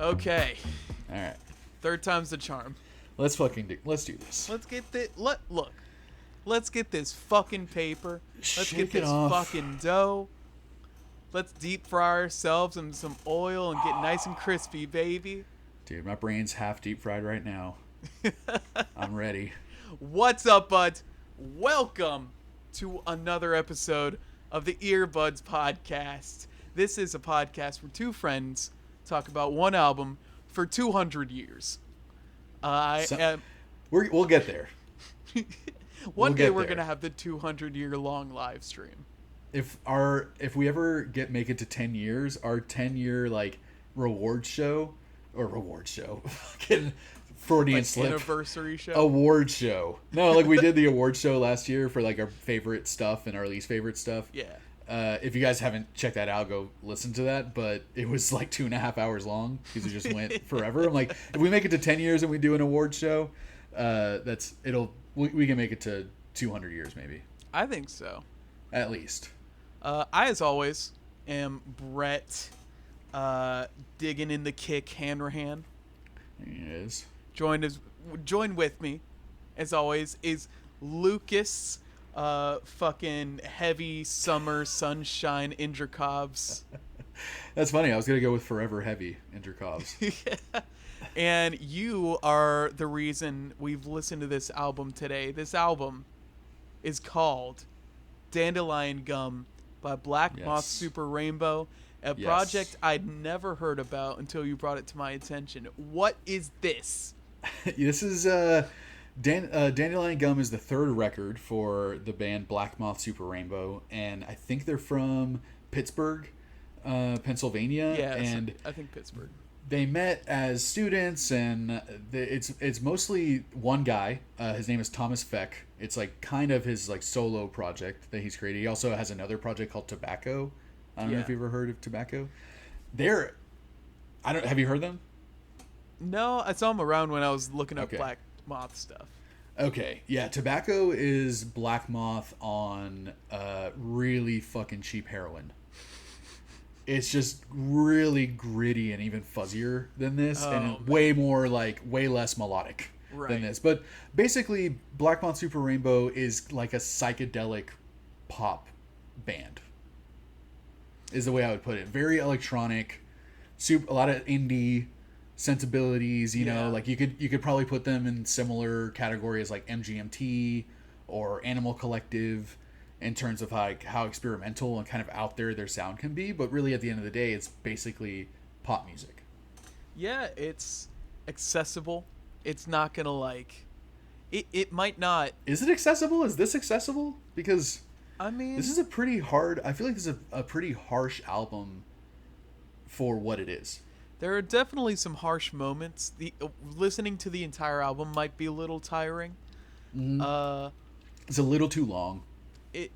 Okay. All right. Third time's the charm. Let's do this. Let's get this. Look. Let's get this fucking paper. Let's Shake get it this off. fucking dough. Let's deep fry ourselves in some oil and get nice and crispy, baby. Dude, my brain's half deep fried right now. I'm ready. What's up, buds? Welcome to another episode of the Earbuds Podcast. This is a podcast where two friends talk about one album for 200 years. We'll get there. One day we're going to have the 200-year long live stream. If we ever make it to 10 years, our 10-year reward show fucking Freudian slip, anniversary show, award show. No, we did the award show last year for our favorite stuff and our least favorite stuff. Yeah. If you guys haven't checked that out, go listen to that. But it was 2.5 hours long because it just went forever. I'm like, if we make it to 10 years and we do an award show, we can make it to 200 years maybe. I think so. At least. I, as always, am Brett, digging in the kick hand to hand. It is. Join with me, as always, is Lucas, fucking heavy summer sunshine Indrakovs. That's funny. I was gonna go with Forever Heavy Indrakovs. Yeah. And you are the reason we've listened to this album today. This album is called Dandelion Gum by Black Moth Super Rainbow, a project I'd never heard about until you brought it to my attention. What is this? This is Dandelion Gum is the third record for the band Black Moth Super Rainbow, and I think they're from Pittsburgh, Pennsylvania. Yeah, and I think Pittsburgh. They met as students, and it's mostly one guy. His name is Thomas Feck. It's kind of his solo project that he's created. He also has another project called Tobacco. I don't know if you've ever heard of Tobacco. Have you heard them? No, I saw them around when I was looking up Black Moth stuff. Okay, yeah, Tobacco is Black Moth on really fucking cheap heroin. It's just really gritty and even fuzzier than this, and way less melodic than this. But basically, Black Moth Super Rainbow is like a psychedelic pop band, is the way I would put it. Very electronic, a lot of indie sensibilities. You know, you could probably put them in similar categories like MGMT or Animal Collective, in terms of how experimental and kind of out there their sound can be. But really, at the end of the day, it's basically pop music. Yeah, it's accessible. It's not gonna it might not. Is it accessible? Is this accessible? Because I mean, this is a pretty hard. I feel like this is a pretty harsh album for what it is. There are definitely some harsh moments. Listening to the entire album might be a little tiring. Mm-hmm. It's a little too long.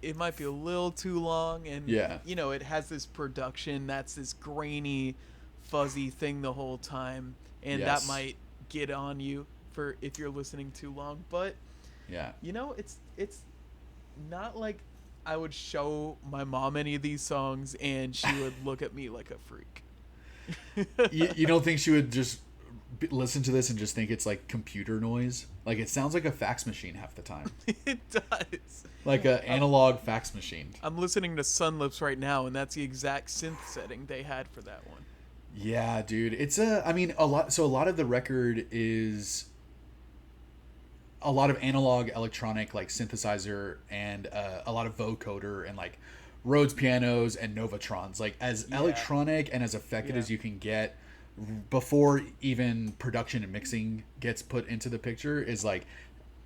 It might be a little too long, and it has this production that's this grainy, fuzzy thing the whole time, and that might get on you for if you're listening too long. But it's not like I would show my mom any of these songs and she would look at me like a freak. You don't think she would just listen to this and just think it's computer noise? It sounds like a fax machine half the time. It does. Like an analog fax machine. I'm listening to Sun Lips right now, and that's the exact synth setting they had for that one. Yeah, dude. It's a lot of the record is a lot of analog electronic synthesizer and a lot of vocoder and Rhodes pianos and Novatrons. As electronic and as effective as you can get before even production and mixing gets put into the picture is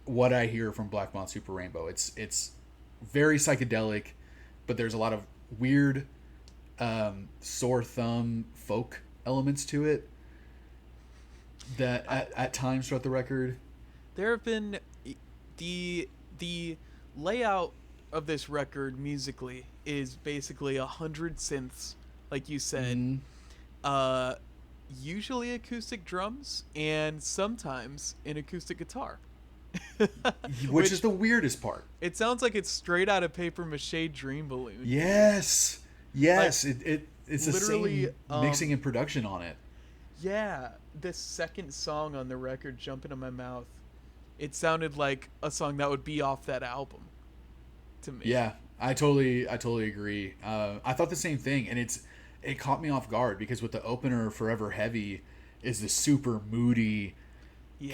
what I hear from Black Moth Super Rainbow. It's very psychedelic, but there's a lot of weird sore thumb folk elements to it that at times throughout the record. There have been the layout of this record musically is basically 100 synths, like you said. Mm-hmm. Usually acoustic drums and sometimes an acoustic guitar. Which is the weirdest part. It sounds like it's straight out of Paper Mache Dream Balloon. Yes. It's literally the same mixing and production on it. Yeah, the second song on the record, "Jump Into My Mouth," it sounded like a song that would be off that album to me. Yeah, I totally agree. I thought the same thing, and it caught me off guard because with the opener, "Forever Heavy," is the super moody,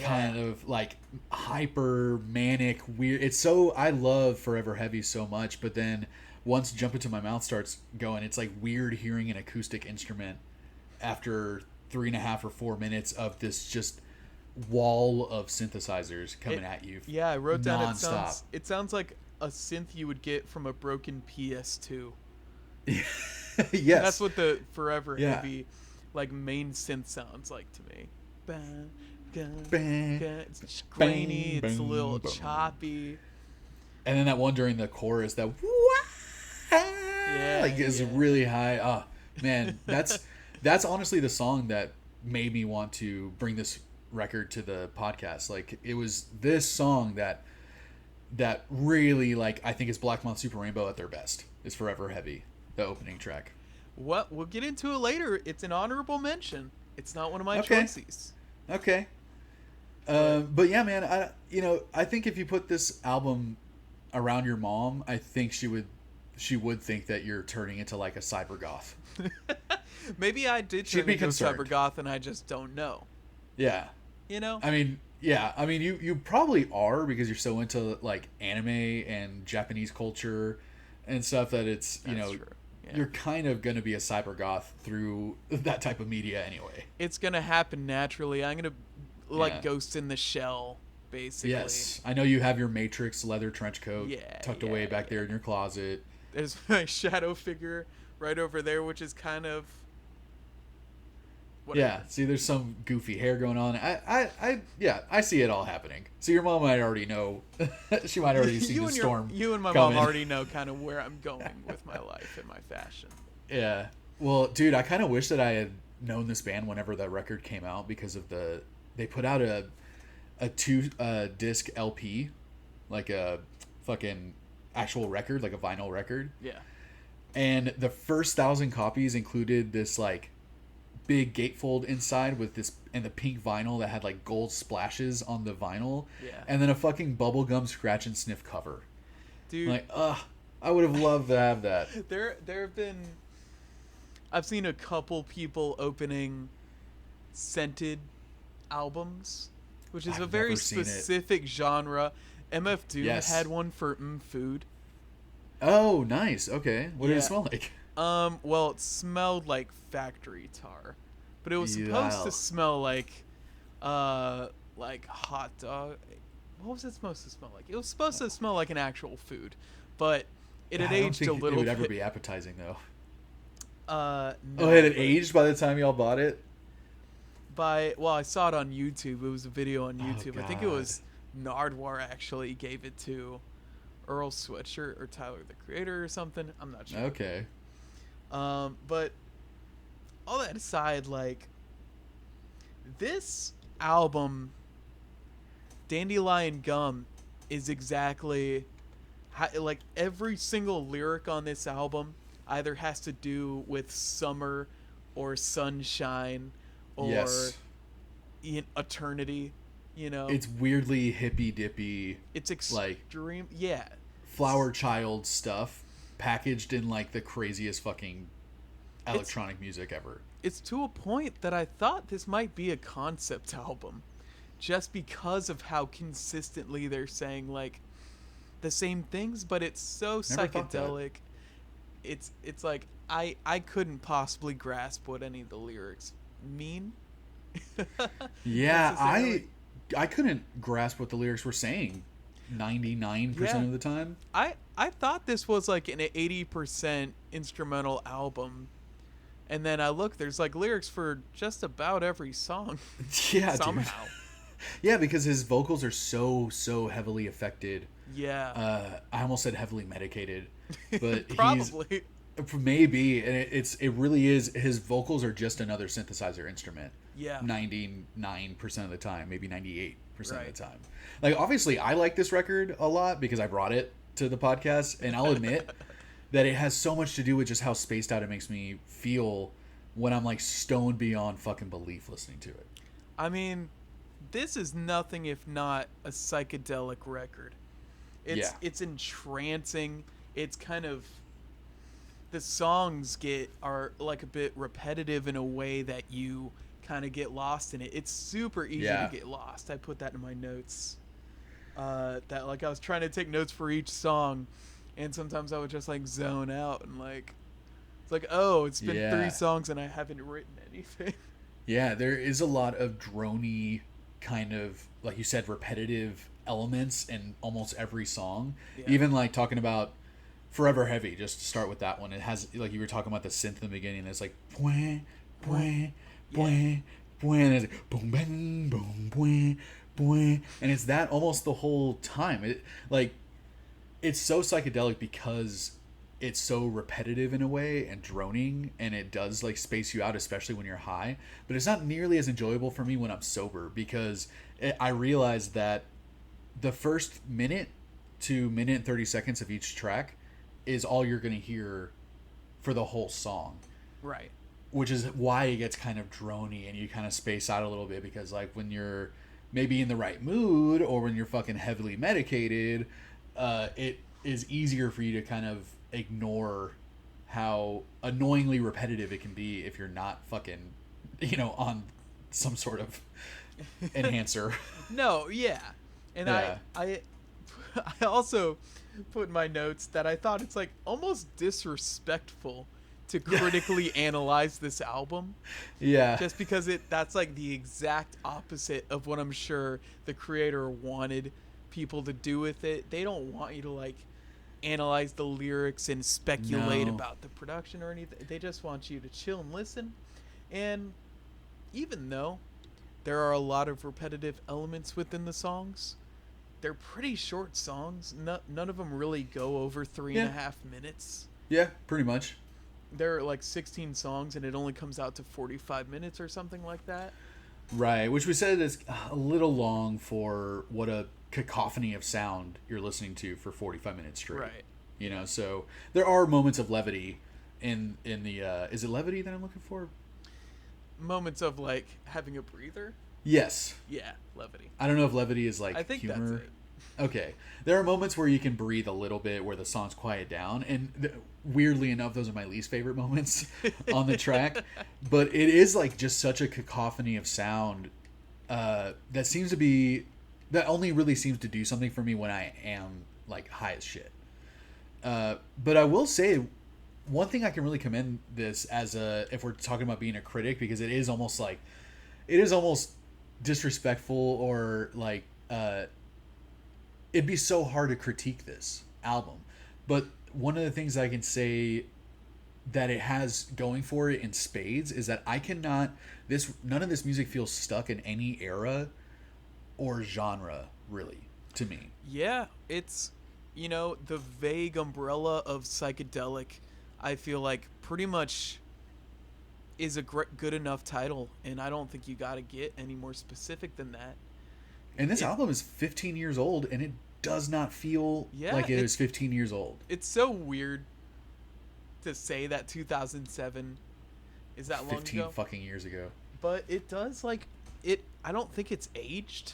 kind of like hyper manic weird. It's so I love "Forever Heavy" so much, but then once "Jump Into My Mouth" starts going, it's like weird hearing an acoustic instrument after 3.5 or 4 minutes of this just wall of synthesizers coming at you. Yeah, I wrote down nonstop. It sounds like a synth you would get from a broken PS2. Yes. That's what the Forever Heavy like main synth sounds like to me. It's grainy, it's a little choppy. And then that one during the chorus that is really high. Oh man, that's honestly the song that made me want to bring this record to the podcast. Like it was this song that really, like, I think is Black Moth Super Rainbow at their best. Is "Forever Heavy," the opening track. What we'll get into it later. It's an honorable mention. It's not one of my choices. Okay. But yeah, man, I think if you put this album around your mom, I think she would think that you're turning into like a cyber goth. Maybe I did turn into a cyber goth and I just don't know. Yeah. You know? I mean, yeah. I mean, you probably are because you're so into like anime and Japanese culture and stuff that it's, That's true. Yeah. You're kind of going to be a cyber goth through that type of media anyway. It's going to happen naturally. I'm going to like Ghost in the Shell, basically. Yes. I know you have your Matrix leather trench coat tucked away back there in your closet. There's my shadow figure right over there, which is kind of... whatever. Yeah, see, there's some goofy hair going on. I see it all happening. So your mom might already know. She might already see the storm. You and my mom already know kind of where I'm going with my life and my fashion. Yeah. Well, dude, I kind of wish that I had known this band whenever that record came out because of they put out a 2-disc LP, like a fucking actual record, like a vinyl record. Yeah. And the first 1,000 copies included this like big gatefold inside with this and the pink vinyl that had like gold splashes on the vinyl. Yeah. And then a fucking bubblegum scratch and sniff cover. Dude. I'm like, I would have loved to have that. There have been... I've seen a couple people opening scented albums, which is a very specific genre. MF Doom had one for Food. Oh, nice. Okay. What did it smell like? Well, it smelled like factory tar, but it was supposed to smell like hot dog. What was it supposed to smell like? It was supposed to smell like an actual food, but it had aged a little bit. It would ever be appetizing though. No, it had aged by the time y'all bought it? I saw it on YouTube. It was a video on YouTube. I think it was Nardwar actually gave it to Earl Sweatshirt or Tyler the Creator or something. I'm not sure. Okay. But all that aside, like, this album, Dandelion Gum, is exactly how, like, every single lyric on this album either has to do with summer or sunshine or eternity, you know? It's weirdly hippy-dippy. It's extreme. Like, flower child stuff packaged in, like, the craziest fucking electronic music ever. It's to a point that I thought this might be a concept album just because of how consistently they're saying, like, the same things, but it's so psychedelic. It's like I couldn't possibly grasp what any of the lyrics mean. Yeah, I couldn't grasp what the lyrics were saying 99% of the time. I thought this was like an 80% instrumental album. And then I look, there's like lyrics for just about every song. Yeah, somehow. Dude. Yeah, because his vocals are so heavily affected. Yeah. I almost said heavily medicated, but probably. Maybe, and it really is. His vocals are just another synthesizer instrument. Yeah. 99% of the time, maybe 98% of the time. Like, obviously, I like this record a lot because I brought it to the podcast, and I'll admit that it has so much to do with just how spaced out it makes me feel when I'm like stoned beyond fucking belief listening to it. I mean, this is nothing if not a psychedelic record. It's entrancing. It's kind of, the songs are like a bit repetitive in a way that you kind of get lost in it. It's super easy to get lost. I put that in my notes. That like I was trying to take notes for each song, and sometimes I would just like zone out and like, it's like, oh, it's been 3 songs and I haven't written anything. Yeah, there is a lot of drony kind of, like you said, repetitive elements in almost every song. Yeah. Even like talking about Forever Heavy, just to start with that one, it has, like you were talking about the synth in the beginning, it's like boing, boing, boing, boing, and it's like boom, bang, boom, boing, boing, and it's that almost the whole time. It like, it's so psychedelic because it's so repetitive in a way and droning, and it does like space you out, especially when you're high. But it's not nearly as enjoyable for me when I'm sober, because I realize that the first minute to minute and 30 seconds of each track is all you're going to hear for the whole song. Right. Which is why it gets kind of drony and you kind of space out a little bit, because like when you're maybe in the right mood or when you're fucking heavily medicated, it is easier for you to kind of ignore how annoyingly repetitive it can be if you're not fucking, on some sort of enhancer. No, yeah. And yeah. I also put in my notes that I thought it's like almost disrespectful to critically analyze this album. Yeah. Just because that's like the exact opposite of what I'm sure the creator wanted people to do with it. They don't want you to like analyze the lyrics and speculate about the production or anything. They just want you to chill and listen. And even though there are a lot of repetitive elements within the songs, they're pretty short songs. None of them really go over 3.5 minutes. Yeah, pretty much. There are like 16 songs and it only comes out to 45 minutes or something like that. Right, which we said is a little long for what a cacophony of sound you're listening to for 45 minutes straight. Right. So there are moments of levity in the is it levity that I'm looking for? Moments of like having a breather? Yes. Yeah, levity. I don't know if levity is like I think humor. that's it. Okay. There are moments where you can breathe a little bit, where the songs quiet down, and weirdly enough, those are my least favorite moments on the track. But it is like just such a cacophony of sound that only really seems to do something for me when I am like high as shit. But I will say, one thing I can really commend this as if we're talking about being a critic, because it is almost disrespectful, or like it'd be so hard to critique this album. But one of the things I can say that it has going for it in spades is that none of this music feels stuck in any era or genre, really, to me. Yeah, it's, the vague umbrella of psychedelic, I feel like pretty much is a good enough title, and I don't think you got to get any more specific than that. And this album is 15 years old, and it does not feel like it was 15 years old. It's so weird to say that 2007 is that long ago. 15 fucking years ago. But it does, like, I don't think it's aged,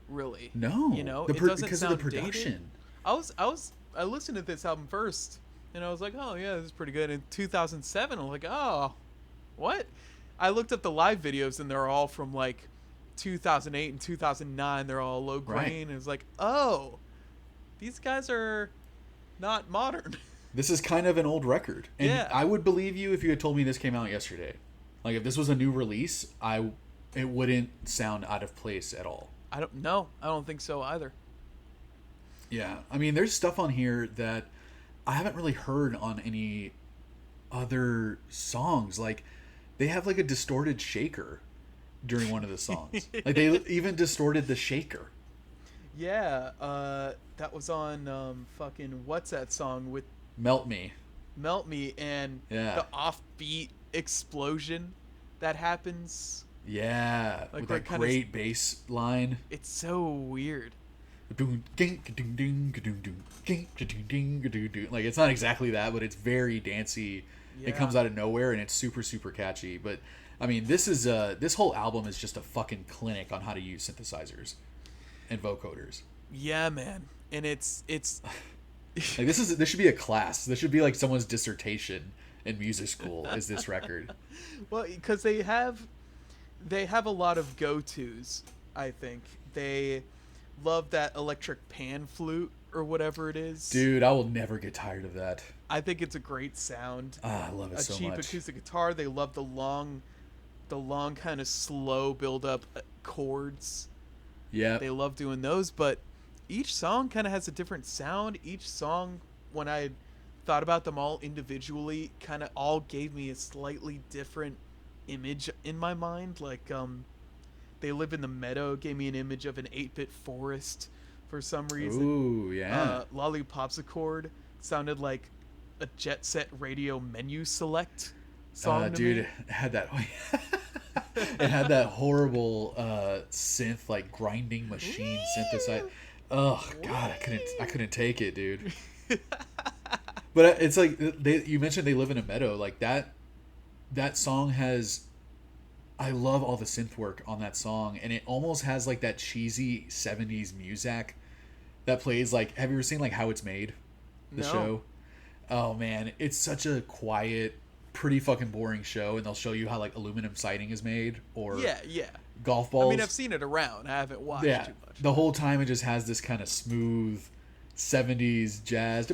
really. No. It doesn't because sound of the production. Dated. I listened to this album first, and I was like, oh, yeah, this is pretty good. In 2007, I'm like, oh, what? I looked up the live videos, and they're all from, like, 2008 and 2009. They're all low grain. Right. And it's like, oh, these guys are not modern. This is kind of an old record. And yeah. I would believe you if you had told me this came out yesterday. Like, if this was a new release, it wouldn't sound out of place at all. I don't think so either. Yeah. I mean, there's stuff on here that I haven't really heard on any other songs. Like, they have like a distorted shaker during one of the songs. Like, they even distorted the shaker. Yeah, that was on fucking what's that song with Melt Me, and the offbeat explosion that happens. Yeah, like, with that great bass line. It's so weird. Like, it's not exactly that, but it's very dancey. It comes out of nowhere and it's super, super catchy. But I mean, this whole album is just a fucking clinic on how to use synthesizers and vocoders. Yeah, man. And it's like this should be a class. This should be like someone's dissertation in music school. Is this record? Well, because they have a lot of go-tos. I think they love that electric pan flute or whatever it is. Dude, I will never get tired of that. I think it's a great sound. I love it so much. A cheap acoustic guitar. They love the long kind of slow build-up chords. Yeah. They love doing those, but each song kind of has a different sound. Each song, when I thought about them all individually, kind of all gave me a slightly different image in my mind. Like, They Live in the Meadow gave me an image of an 8-bit forest for some reason. Ooh, yeah. Lollipopsichord sounded like a Jet Set Radio menu select song to dude, me. It had that horrible synth, like grinding machine synthesizer. Oh god, I couldn't take it, dude. But it's like you mentioned They Live in a Meadow, like that song has, I love all the synth work on that song, and it almost has like that cheesy 70s music that plays. Like, have you ever seen like How It's Made, the show? Oh man, it's such a quiet, pretty fucking boring show, and they'll show you how like aluminum siding is made, or golf balls. I mean, I've seen it around. I haven't watched too much. The whole time it just has this kind of smooth 70s jazz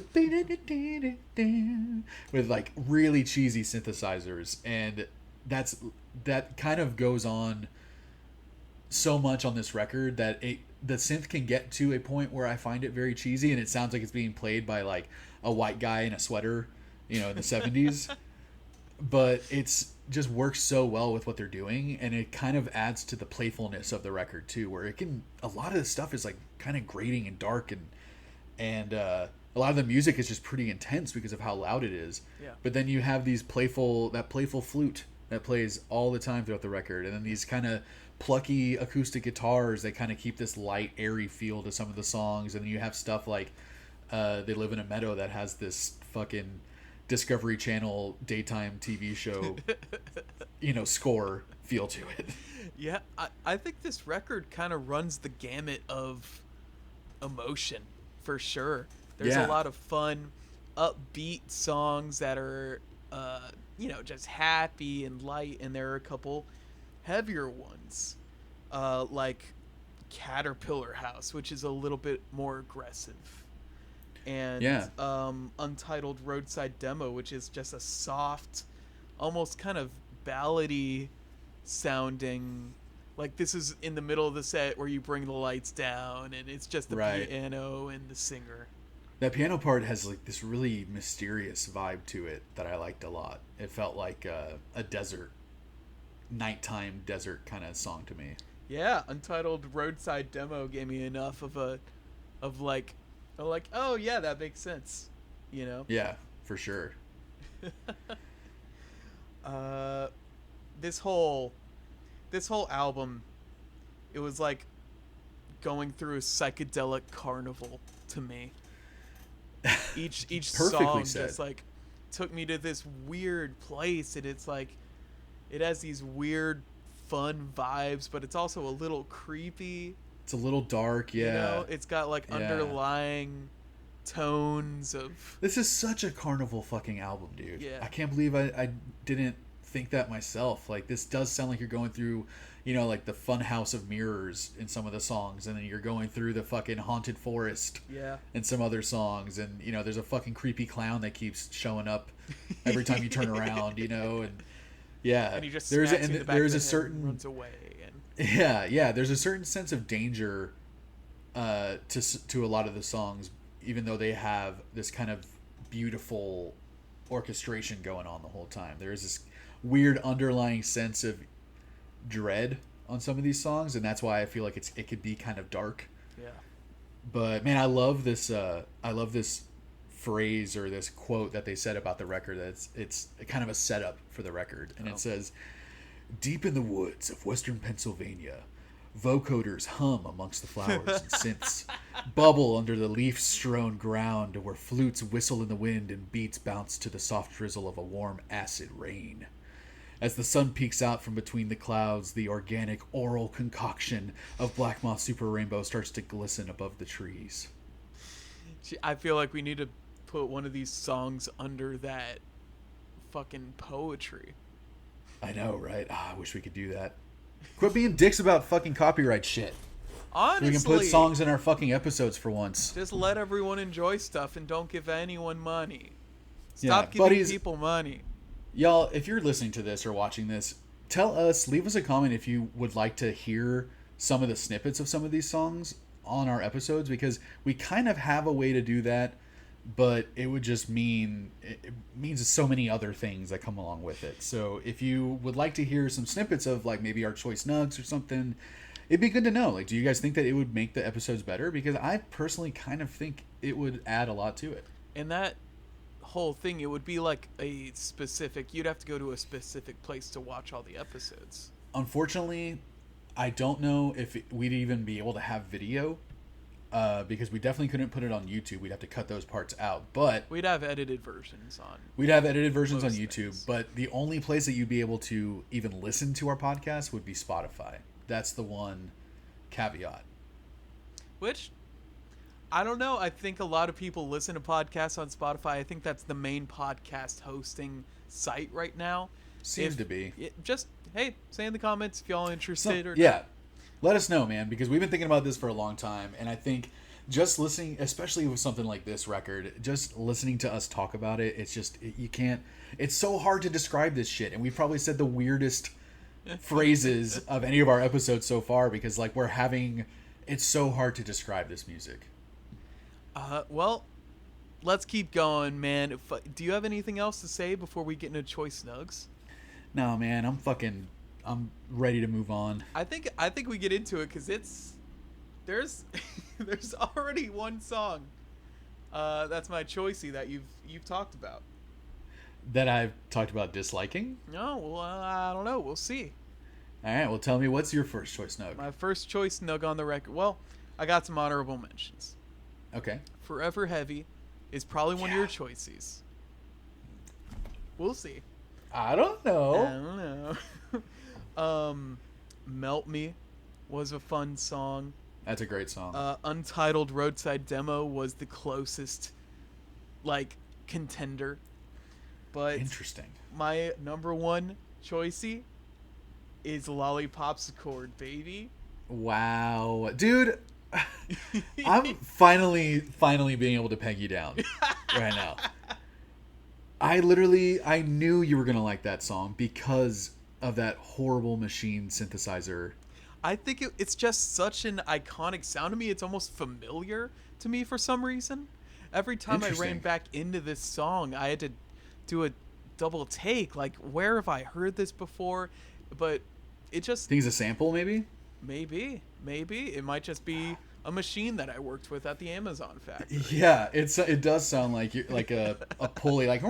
with like really cheesy synthesizers, and that kind of goes on so much on this record that the synth can get to a point where I find it very cheesy, and it sounds like it's being played by like a white guy in a sweater, in the 70s. But it's just works so well with what they're doing, and it kind of adds to the playfulness of the record too, where a lot of the stuff is like kind of grating and dark, and a lot of the music is just pretty intense because of how loud it is. Yeah. But then you have that playful flute that plays all the time throughout the record, and then these kind of plucky acoustic guitars that kind of keep this light, airy feel to some of the songs. And then you have stuff like They Live in a Meadow that has this fucking Discovery Channel daytime TV show score feel to it. Yeah, I think this record kind of runs the gamut of emotion, for sure. There's a lot of fun, upbeat songs that are, just happy and light, and there are a couple heavier ones, like Caterpillar House, which is a little bit more aggressive. And Untitled Roadside Demo, which is just a soft, almost kind of ballady sounding, like this is in the middle of the set where you bring the lights down and it's just the piano and the singer. That piano part has like this really mysterious vibe to it that I liked a lot. It felt like a nighttime desert kind of song to me. Yeah, Untitled Roadside Demo gave me enough of oh yeah, that makes sense, Yeah, for sure. This whole album, it was like going through a psychedelic carnival to me. Each song just like took me to this weird place, and it's like it has these weird fun vibes, but it's also a little creepy. It's a little dark, yeah. It's got like underlying tones of... This is such a carnival fucking album, dude. Yeah. I can't believe I didn't think that myself. Like, this does sound like you're going through, like the fun house of mirrors in some of the songs, and then you're going through the fucking haunted forest in some other songs, and, there's a fucking creepy clown that keeps showing up every time you turn around, and... Yeah, and he just smacks you in the back of the head and runs away. Yeah, there's a certain sense of danger to a lot of the songs, even though they have this kind of beautiful orchestration going on the whole time. There is this weird underlying sense of dread on some of these songs, and that's why I feel like it could be kind of dark. Yeah. But man, I love this phrase or this quote that they said about the record. That it's kind of a setup for the record, and it says, "Deep in the woods of western Pennsylvania, Vocoders hum amongst the flowers and synths bubble under the leaf-strewn ground where flutes whistle in the wind and beats bounce to the soft drizzle of a warm acid rain. As the sun peeks out from between the clouds, the organic oral concoction of Black Moth Super Rainbow starts to glisten above the trees. I feel like we need to put one of these songs under that fucking poetry. I know, right? I wish we could do that. Quit being dicks about fucking copyright shit. Honestly, we can put songs in our fucking episodes for once. Just let everyone enjoy stuff and don't give anyone money. Stop giving people money. Y'all, if you're listening to this or watching this, leave us a comment if you would like to hear some of the snippets of some of these songs on our episodes, because we kind of have a way to do that, but it would just means so many other things that come along with it. So if you would like to hear some snippets of like maybe our choice nugs or something, it'd be good to know. Like, do you guys think that it would make the episodes better? Because I personally kind of think it would add a lot to it. And that whole thing, it would be like a specific, you'd have to go to a specific place to watch all the episodes. Unfortunately, I don't know if we'd even be able to have video, because we definitely couldn't put it on YouTube. We'd have to cut those parts out, but we'd have edited versions on YouTube things. But the only place that you'd be able to even listen to our podcast would be Spotify. That's the one caveat. Which, I don't know. I think a lot of people listen to podcasts on Spotify. I think that's the main podcast hosting site right now. Seems to be. Just, hey, say in the comments if y'all interested. Yeah. Let us know, man, because we've been thinking about this for a long time. And I think just listening, especially with something like this record, just listening to us talk about it, it's just, you can't, it's so hard to describe this shit. And we've probably said the weirdest phrases of any of our episodes so far, because like it's so hard to describe this music. Well, let's keep going, man. Do you have anything else to say before we get into Choice Nugs? No, man, I'm ready to move on. I think we get into it because there's already one song that's my choicey that you've talked about. That I've talked about disliking? No, well, I don't know. We'll see. All right, well, tell me, what's your first choice nug? My first choice nug on the record. Well, I got some honorable mentions. Okay. Forever Heavy is probably one of your choices. We'll see. I don't know. Melt Me was a fun song. That's a great song. Untitled Roadside Demo was the closest, like, contender. But interesting. My number one choicey is Lollipop's Accord, baby. Wow. Dude, I'm finally being able to peg you down right now. I knew you were going to like that song because of that horrible machine synthesizer. I think it's just such an iconic sound to me. It's almost familiar to me for some reason. Every time I ran back into this song, I had to do a double take. Like, where have I heard this before? But it just... Think it's a sample, maybe? Maybe. It might just be a machine that I worked with at the Amazon factory. Yeah, it does sound like a pulley, like...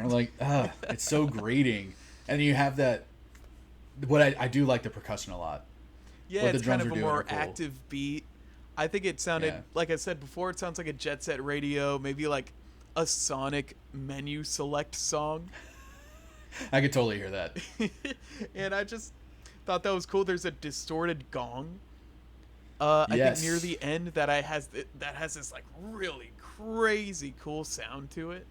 like, it's so grating. And you have that... What I do like the percussion a lot. Yeah, it's kind of a more active beat. I think it sounded, like I said before, it sounds like a Jet Set Radio, maybe like a Sonic menu select song. I could totally hear that. And I just thought that was cool. There's a distorted gong. I think near the end that has this like really crazy cool sound to it.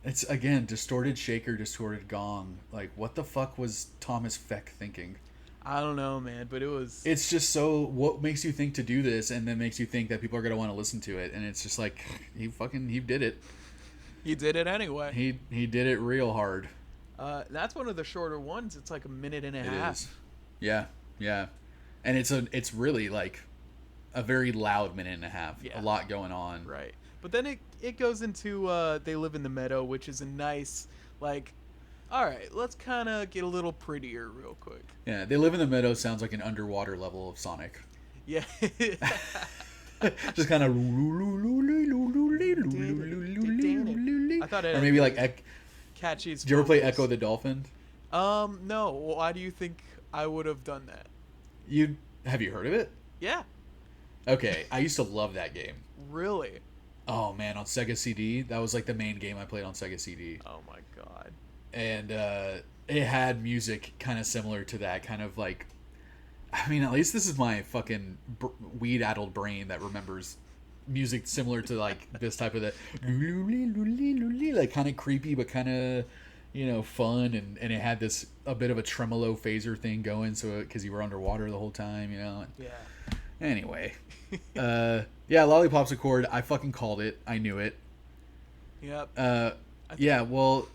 It's, again, distorted shaker, distorted gong. Like, what the fuck was Thomas Feck thinking? I don't know, man, but it was... It's just so... What makes you think to do this and then makes you think that people are going to want to listen to it? And it's just like, he did it. He did it anyway. He did it real hard. That's one of the shorter ones. It's like a minute and a half. Is. Yeah. And it's really like a very loud minute and a half. Yeah. A lot going on. Right. But then it goes into They Live in the Meadow, which is a nice, like, all right, let's kind of get a little prettier real quick. Yeah, They Live in the Meadow sounds like an underwater level of Sonic. Yeah. Just kind of... I thought it... Or maybe like... Catchy as... Did you ever play Ecco the Dolphin? No. Why do you think I would have done that. Have you heard of it? Yeah. Okay, I used to love that game. Really? Oh man, on Sega CD, that was like the main game I played on Sega CD. Oh my god. And it had music kind of similar to that, kind of like, I mean, at least this is my fucking weed-addled brain that remembers music similar to like this type of like kind of creepy but kind of, you know, fun, and it had a bit of a tremolo phaser thing going, so because you were underwater the whole time, you know. Yeah. Anyway, yeah, Lollipop's a chord. I fucking called it. I knew it. Yep. Yeah. Well,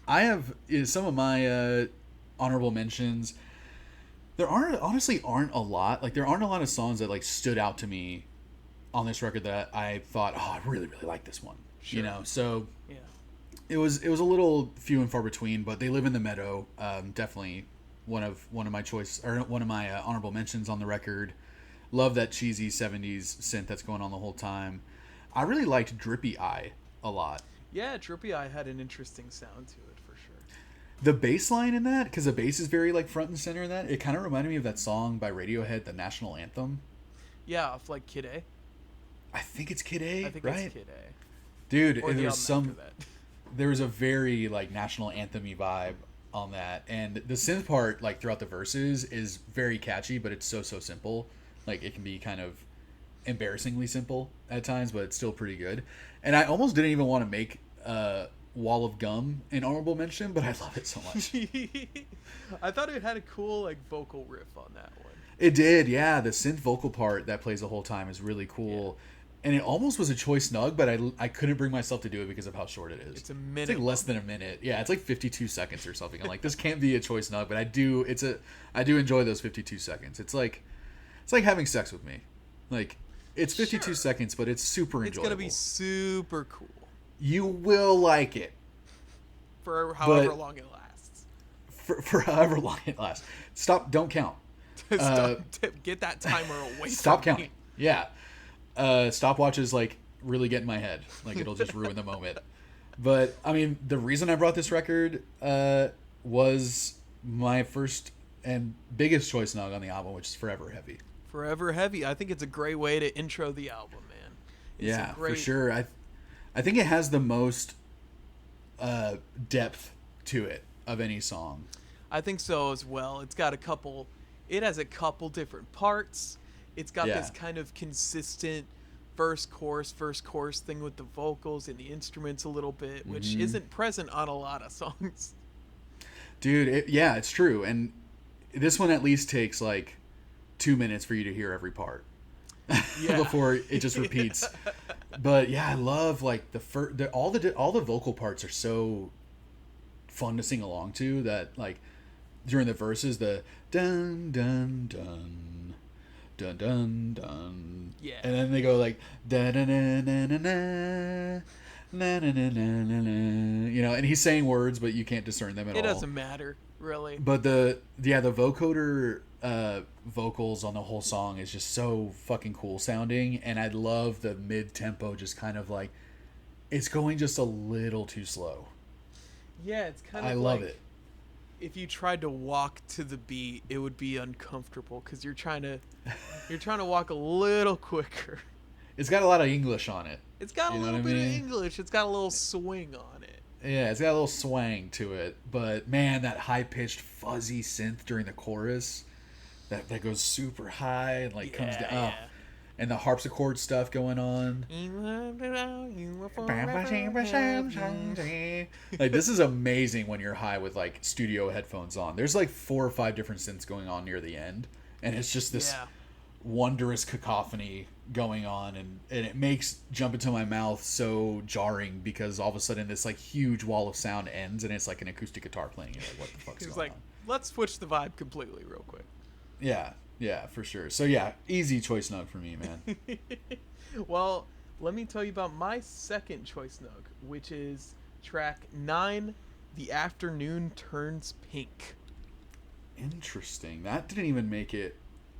I have some of my honorable mentions. There honestly aren't a lot. Like, there aren't a lot of songs that like stood out to me on this record that I thought, oh, I really like this one. Sure. You know, so yeah, it was a little few and far between. But They Live in the Meadow, definitely one of my choice, or one of my honorable mentions on the record. Love that cheesy 70s synth that's going on the whole time. I really liked Drippy Eye a lot. Yeah, Drippy Eye had an interesting sound to it for sure. The bass line in that, because the bass is very like front and center in that, it kind of reminded me of that song by Radiohead, the national anthem. Yeah, of like Kid A. I think it's Kid A, I think right? it's Kid A. Dude, there was a very like national anthem-y vibe on that, and the synth part like throughout the verses is very catchy, but it's so simple. Like, it can be kind of embarrassingly simple at times, but it's still pretty good. And I almost didn't even want to make Wall of Gum an honorable mention, but I love it so much. I thought it had a cool like vocal riff on that one. It did, yeah. The synth vocal part that plays the whole time is really cool. Yeah. And it almost was a choice snug, but I couldn't bring myself to do it because of how short it is. It's a minute. It's like less than a minute. Yeah, it's like 52 seconds or something. I'm like, this can't be a choice snug, but I do enjoy those 52 seconds. It's like having sex with me. Like, it's 52 seconds, but it's super enjoyable. It's going to be super cool. You will like it. For however long it lasts. For however long it lasts. Stop, don't count. Get that timer away Stop counting. Me. Yeah. Stopwatch is like really get in my head. Like, it'll just ruin the moment. But, I mean, the reason I brought this record was my first and biggest choice snug on the album, which is Forever Heavy. Forever Heavy. I think it's a great way to intro the album, man. Yeah, for sure. I think it has the most depth to it of any song. I think so as well. It has a couple different parts. It's got this kind of consistent first chorus thing with the vocals and the instruments a little bit, which isn't present on a lot of songs. Dude, it's true. And this one at least takes like 2 minutes for you to hear every part before it just repeats. But yeah, I love like all the vocal parts are so fun to sing along to, that like during the verses, the dun dun dun dun dun dun, and then they go like da na na na na na na na na na na, you know, and he's saying words but you can't discern them at all. It doesn't matter really. But the vocoder vocals on the whole song is just so fucking cool sounding, and I love the mid-tempo, just kind of like it's going just a little too slow. Yeah, it's kind of, I love it. If you tried to walk to the beat, it would be uncomfortable because you're trying to walk a little quicker. It's got a lot of English on it. It's got a little bit of English. It's got a little swing on it. Yeah, it's got a little swang to it. But man, that high-pitched fuzzy synth during the chorus that goes super high and like comes down. Yeah. Oh. And the harpsichord stuff going on. Like, this is amazing when you're high with like studio headphones on. There's like 4 or 5 different synths going on near the end, and it's just this wondrous cacophony going on, and it makes Jump Into My Mouth so jarring because all of a sudden this like huge wall of sound ends and it's like an acoustic guitar playing. You're like, what the fuck's going on? Let's switch the vibe completely real quick. Yeah, for sure. So yeah, easy choice snug for me, man. Well, let me tell you about my second choice snug, which is track 9, The Afternoon Turns Pink. Interesting. That didn't even make it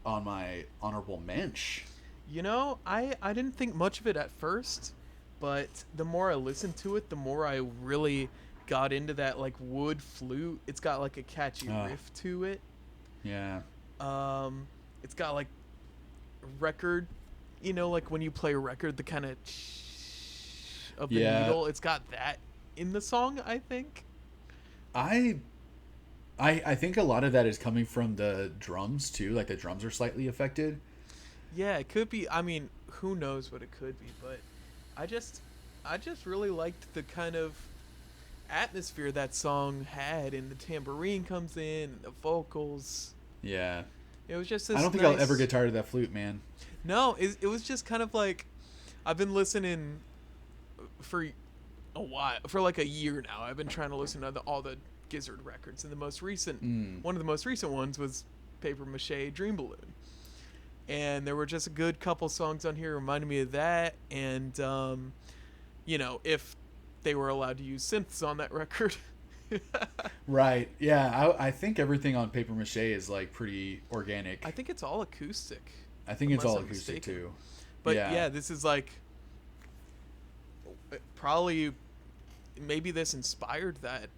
on my honorable mention. You know, I didn't think much of it at first, but the more I listened to it, the more I really got into that like wood flute. It's got like a catchy riff to it. Yeah. It's got like record, like when you play a record, the kind of the needle. It's got that in the song, I think. I think a lot of that is coming from the drums too. Like the drums are slightly affected. Yeah, it could be. I mean, who knows what it could be, but I just really liked the kind of atmosphere that song had, and the tambourine comes in, the vocals. Yeah. It was just this I don't think I'll ever get tired of that flute, man. No, it was just kind of like, I've been listening for a while, for like a year now. I've been trying to listen to all the Gizzard records, and the most recent one of the most recent ones was Paper Mache Dream Balloon. And there were just a good couple songs on here reminding me of that, and if they were allowed to use synths on that record. Right. Yeah, I think everything on Paper Mache is like pretty organic. I think it's all acoustic. I think it's all acoustic too. But yeah, this is like probably, maybe this inspired that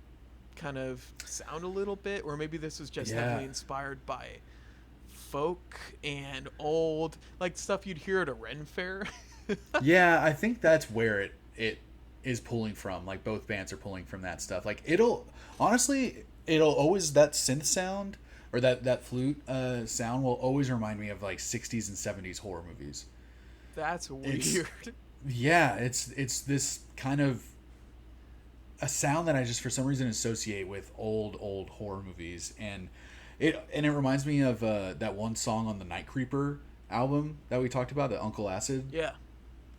kind of sound a little bit, or maybe this was just heavily inspired by folk and old, like stuff you'd hear at a Ren fair. Yeah, I think that's where it is pulling from. Like both bands are pulling from that stuff. Like it'll always, that synth sound or that flute sound will always remind me of like 60s and 70s horror movies. That's weird. It's this kind of a sound that I just for some reason associate with old horror movies, and it reminds me of that one song on the Night Creeper album that we talked about, the Uncle Acid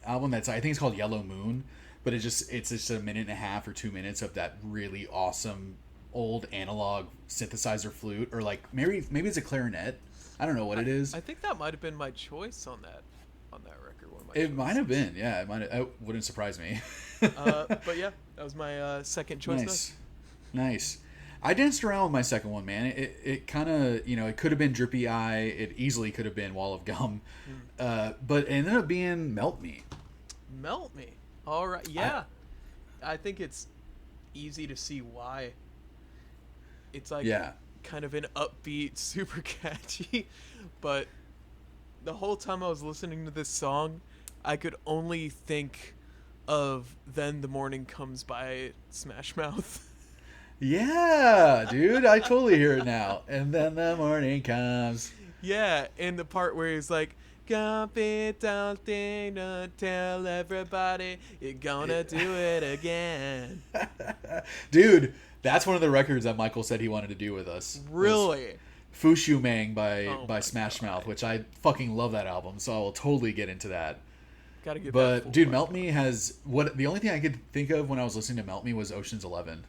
album. That's, I think it's called Yellow Moon, but it's just a minute and a half or 2 minutes of that really awesome old analog synthesizer flute, or like maybe it's a clarinet. I don't know what it is. I think that might have been my choice on that record. It might have been, yeah. It wouldn't surprise me. But yeah, that was my second choice. Nice. I danced around with my second one, man. It kind of, it could have been Drippy Eye. It easily could have been Wall of Gum. But it ended up being Melt Me. Melt Me. All right. Yeah. I think it's easy to see why. It's like kind of an upbeat, super catchy. But the whole time I was listening to this song, I could only think of Then the Morning Comes by Smash Mouth. Yeah, dude, I totally hear it now. And then the morning comes. Yeah, and the part where he's like, confident, tell everybody you're gonna do it again. Dude, that's one of the records that Michael said he wanted to do with us. Really? Fushu Mang by Smash Mouth, which I fucking love that album, so I will totally get into that. Gotta get but dude, Melt Me has the only thing I could think of when I was listening to Melt Me was Ocean's 11.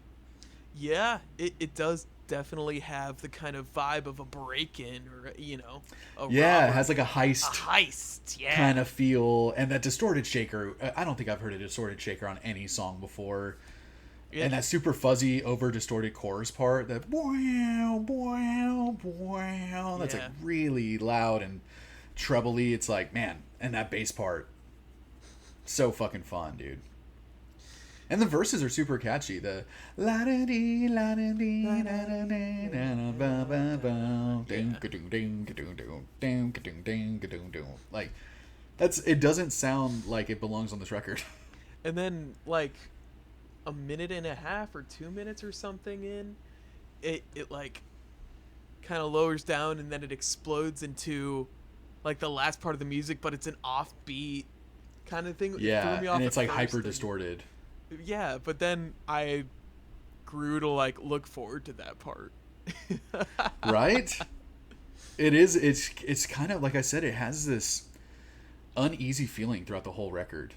Yeah, it does definitely have the kind of vibe of a break-in, or a robbery. It has like a heist kind of feel, and that distorted shaker. I don't think I've heard a distorted shaker on any song before. Yeah. And that super fuzzy, over distorted chorus part, that that's like really loud and trebly. It's like, man, and that bass part, so fucking fun, dude. And the verses are super catchy. The la da dee la da dee la da dee la ba ba ba ding ding ding ding ding ding ding. Like, it doesn't sound like it belongs on this record. And then like a minute and a half or 2 minutes or something in, it like kind of lowers down, and then it explodes into like the last part of the music, but it's an offbeat kind of thing. Yeah, and it's like hyper distorted. Yeah, but then I grew to like look forward to that part. Right? It's kind of like I said, it has this uneasy feeling throughout the whole record.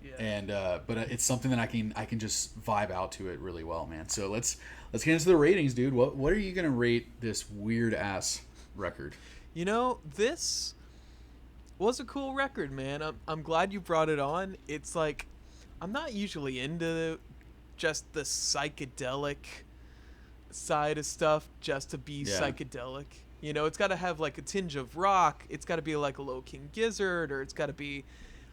Yeah. And but it's something that I can just vibe out to it really well, man. So let's get into the ratings, dude. What are you gonna rate this weird ass record? This was a cool record, man. I'm glad you brought it on. It's like, I'm not usually into just the psychedelic side of stuff just to be psychedelic. It's got to have like a tinge of rock. It's got to be like a Low King Gizzard, or it's got to be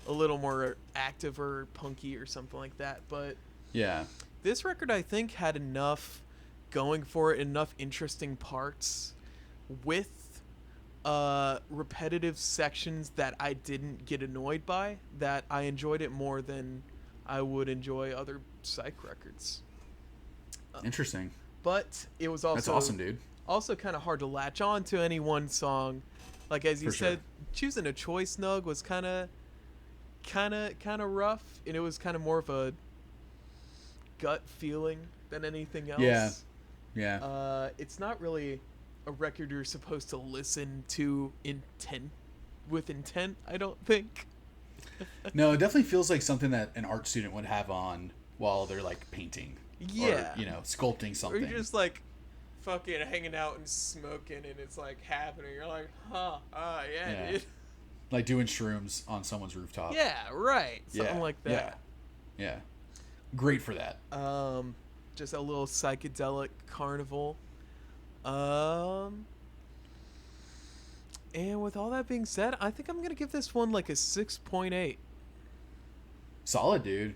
a little more active or punky or something like that. But yeah, this record I think had enough going for it, enough interesting parts. with repetitive sections that I didn't get annoyed by, that I enjoyed it more than I would enjoy other Psych records. Interesting. But it was also... That's awesome, dude. Also kind of hard to latch on to any one song. Like, as you said, choosing a choice nug was kind of rough, and it was kind of more of a gut feeling than anything else. Yeah. It's not really a record you're supposed to listen to with intent, I don't think. No, it definitely feels like something that an art student would have on while they're like painting. Yeah. Or, sculpting something. Or you're just like fucking hanging out and smoking, and it's like happening. You're like, yeah. Dude. Like doing shrooms on someone's rooftop. Yeah, right. Something like that. Yeah. Great for that. Just a little psychedelic carnival. And with all that being said, I think I'm going to give this one like a 6.8. Solid, dude.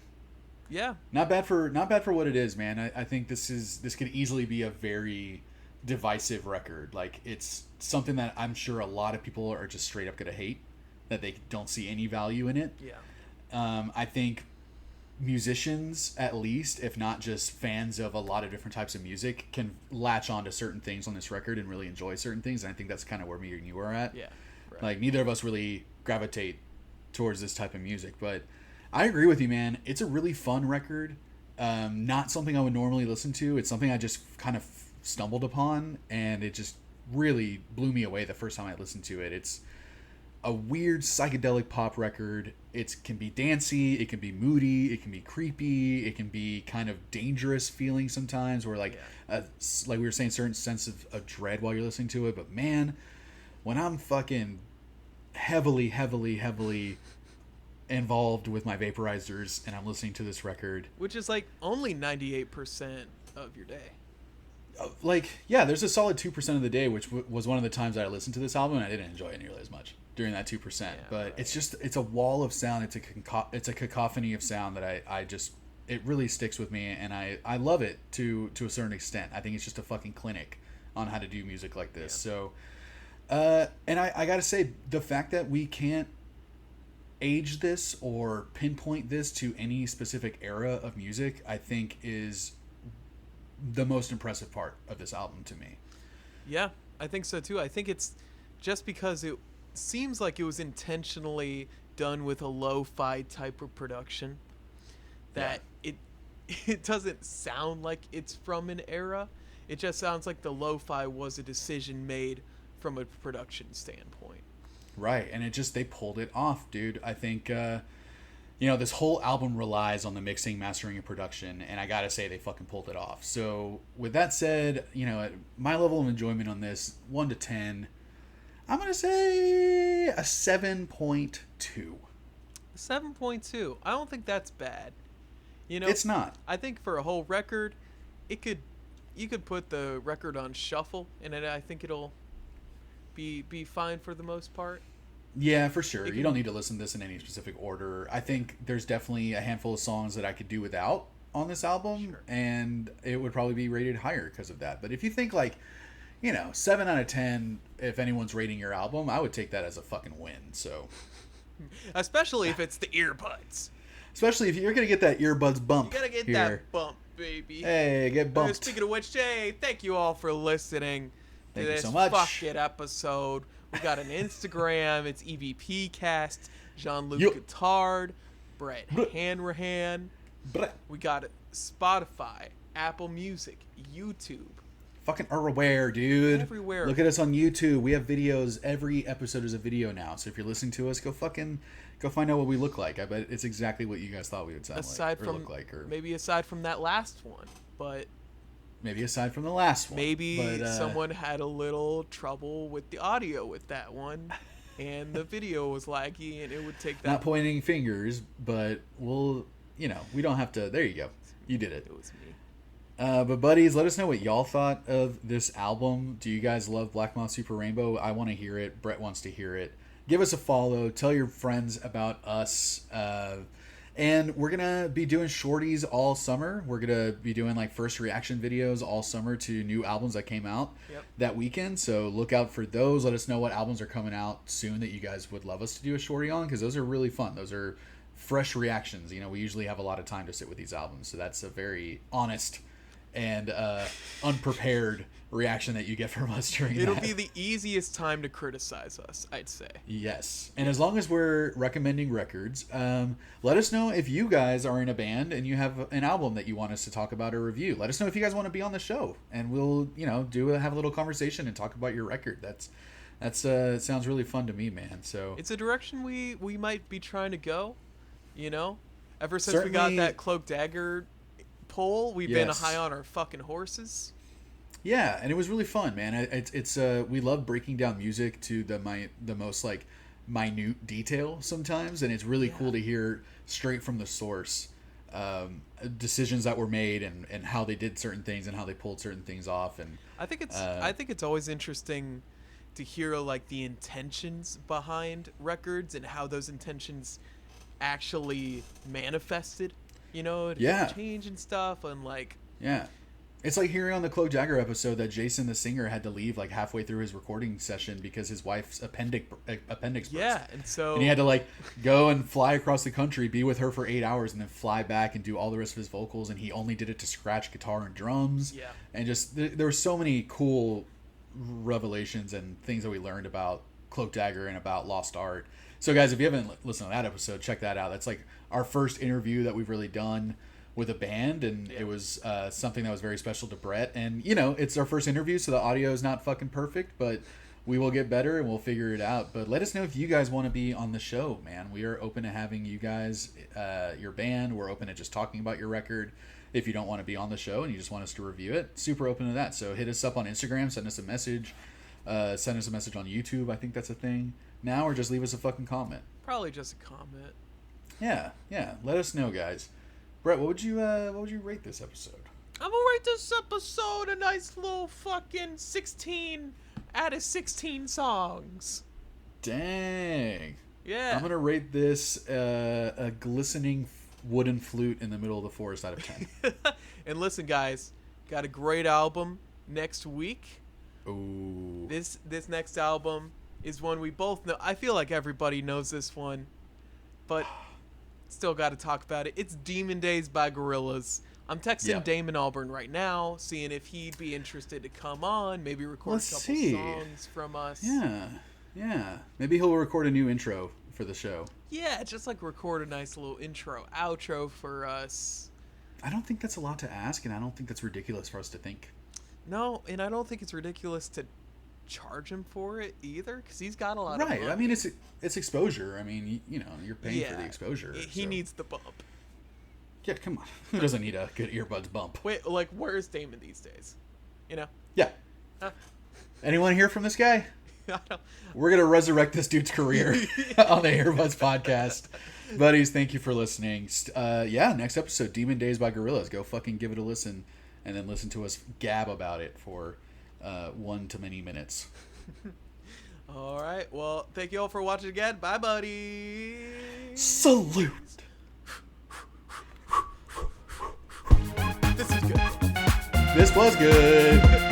Yeah. Not bad for what it is, man. I think this could easily be a very divisive record. Like, it's something that I'm sure a lot of people are just straight up going to hate, that they don't see any value in it. Yeah. I think musicians, at least, if not just fans of a lot of different types of music, can latch on to certain things on this record and really enjoy certain things. And I think that's kind of where me and you are at. Yeah. Right. Like, neither of us really gravitate towards this type of music, but I agree with you, man. It's a really fun record. Not something I would normally listen to. It's something I just kind of stumbled upon, and it just really blew me away the first time I listened to it. It's a weird psychedelic pop record. It can be dancey, it can be moody, it can be creepy, it can be kind of dangerous feeling sometimes, where like we were saying, certain sense of dread while you're listening to it. But man, when I'm fucking heavily involved with my vaporizers and I'm listening to this record, which is like only 98% of your day. Like, yeah, there's a solid 2% of the day, which was one of the times that I listened to this album, and I didn't enjoy it nearly as much during that 2%. Yeah, but right. It's a wall of sound. It's a cacophony of sound that I just, it really sticks with me, and I love it to a certain extent. I think it's just a fucking clinic on how to do music like this. Yeah. So, and I gotta say, the fact that we can't age this or pinpoint this to any specific era of music, I think is the most impressive part of this album to me. Yeah, I think so too. I think it's just because it seems like it was intentionally done with a lo-fi type of production, that it doesn't sound like it's from an era. It just sounds like the lo-fi was a decision made from a production standpoint. Right, and they pulled it off, dude. I think this whole album relies on the mixing, mastering, and production, and I gotta say, they fucking pulled it off. So, with that said, my level of enjoyment on this, 1 to 10, I'm gonna say a 7.2. 7.2. I don't think that's bad. It's not. I think for a whole record, you could put the record on shuffle, and I think it'll be fine for the most part. Yeah, for sure. You don't need to listen to this in any specific order. I think there's definitely a handful of songs that I could do without on this album, and it would probably be rated higher because of that. But if you think 7 out of 10, if anyone's rating your album, I would take that as a fucking win. So, especially if it's the earbuds. Especially if you're gonna get that earbuds bump. You gotta get that bump, baby. Hey, get bumped. Speaking of which, Jay, thank you all for listening to this so much. Fuck It episode. We got an Instagram. It's EVP Cast. Jean-Luc Guitard. Brett Hanrahan. We got Spotify, Apple Music, YouTube. Fucking everywhere, dude. Everywhere. Look at us on YouTube. We have videos. Every episode is a video now. So if you're listening to us, go find out what we look like. I bet it's exactly what you guys thought we would sound like or look like. Or maybe aside from that last one, but... Maybe aside from the last one. Maybe someone had a little trouble with the audio with that one, and the video was laggy, and it would take that... Not pointing fingers, but we don't have to... There you go. You did it. It was me. But buddies, let us know what y'all thought of this album. Do you guys love Black Moth Super Rainbow? I want to hear it. Brett wants to hear it. Give us a follow. Tell your friends about us. And we're going to be doing shorties all summer. We're going to be doing like first reaction videos all summer to new albums that came out that weekend. So look out for those. Let us know what albums are coming out soon that you guys would love us to do a shorty on, because those are really fun. Those are fresh reactions. You know, we usually have a lot of time to sit with these albums. So that's a very honest and unprepared reaction that you get from us during It'll be the easiest time to criticize us, I'd say. Yes. And as long as we're recommending records, let us know if you guys are in a band and you have an album that you want us to talk about or review. Let us know if you guys want to be on the show, and we'll, you know, have a little conversation and talk about your record. That's sounds really fun to me, man. So it's a direction we might be trying to go, you know? Ever since we got that Cloak Dagger poll, we've been high on our fucking horses. Yeah, and it was really fun, man. It's we love breaking down music to the most like minute detail sometimes, and it's really cool to hear straight from the source decisions that were made and how they did certain things and how they pulled certain things off. And I think it's always interesting to hear like the intentions behind records and how those intentions actually manifested. You know, change and stuff, and like it's like hearing on the Cloak Dagger episode that Jason the singer had to leave like halfway through his recording session because his wife's appendix burst. Yeah, and he had to like go and fly across the country, be with her for 8 hours, and then fly back and do all the rest of his vocals. And he only did it to scratch guitar and drums. Yeah, and just there were so many cool revelations and things that we learned about Cloak Dagger and about Lost Art. So guys, if you haven't listened to that episode, check that out. That's like our first interview that we've really done with a band, and it was something that was very special to Brett. And you know, it's our first interview, so the audio is not fucking perfect, but we will get better and we'll figure it out. But let us know if you guys want to be on the show, man. We are open to having you guys, your band. We're open to just talking about your record. If you don't want to be on the show and you just want us to review it, super open to that. So hit us up on Instagram, send us a message, on YouTube. I think that's a thing now, or just leave us a fucking comment. Probably just a comment. Yeah. Let us know, guys. Brett, what would you rate this episode? I'm gonna rate this episode a nice little fucking 16 out of 16 songs. Dang. Yeah. I'm gonna rate this a glistening wooden flute in the middle of the forest out of 10. And listen, guys, got a great album next week. Ooh. This next album is one we both know. I feel like everybody knows this one, but still got to talk about it. It's Demon Days by Gorillaz. I'm texting Damon Albarn right now, seeing if he'd be interested to come on, maybe record a couple songs from us. Yeah. Maybe he'll record a new intro for the show. Yeah, just like record a nice little intro, outro for us. I don't think that's a lot to ask, and I don't think that's ridiculous for us to think. No, and I don't think it's ridiculous to charge him for it either, because he's got a lot of money. I mean, it's exposure. I mean, you know, you're paying for the exposure. He needs the bump. Yeah, come on. Who doesn't need a good earbuds bump? Wait, like, where's Damon these days? You know? Yeah. Anyone hear from this guy? We're going to resurrect this dude's career on the Earbuds podcast. Buddies, thank you for listening. Next episode, Demon Days by Gorillaz. Go fucking give it a listen, and then listen to us gab about it for 1 to many minutes. All right. Well, thank you all for watching again. Bye, buddy. Salute. This is good. This was good.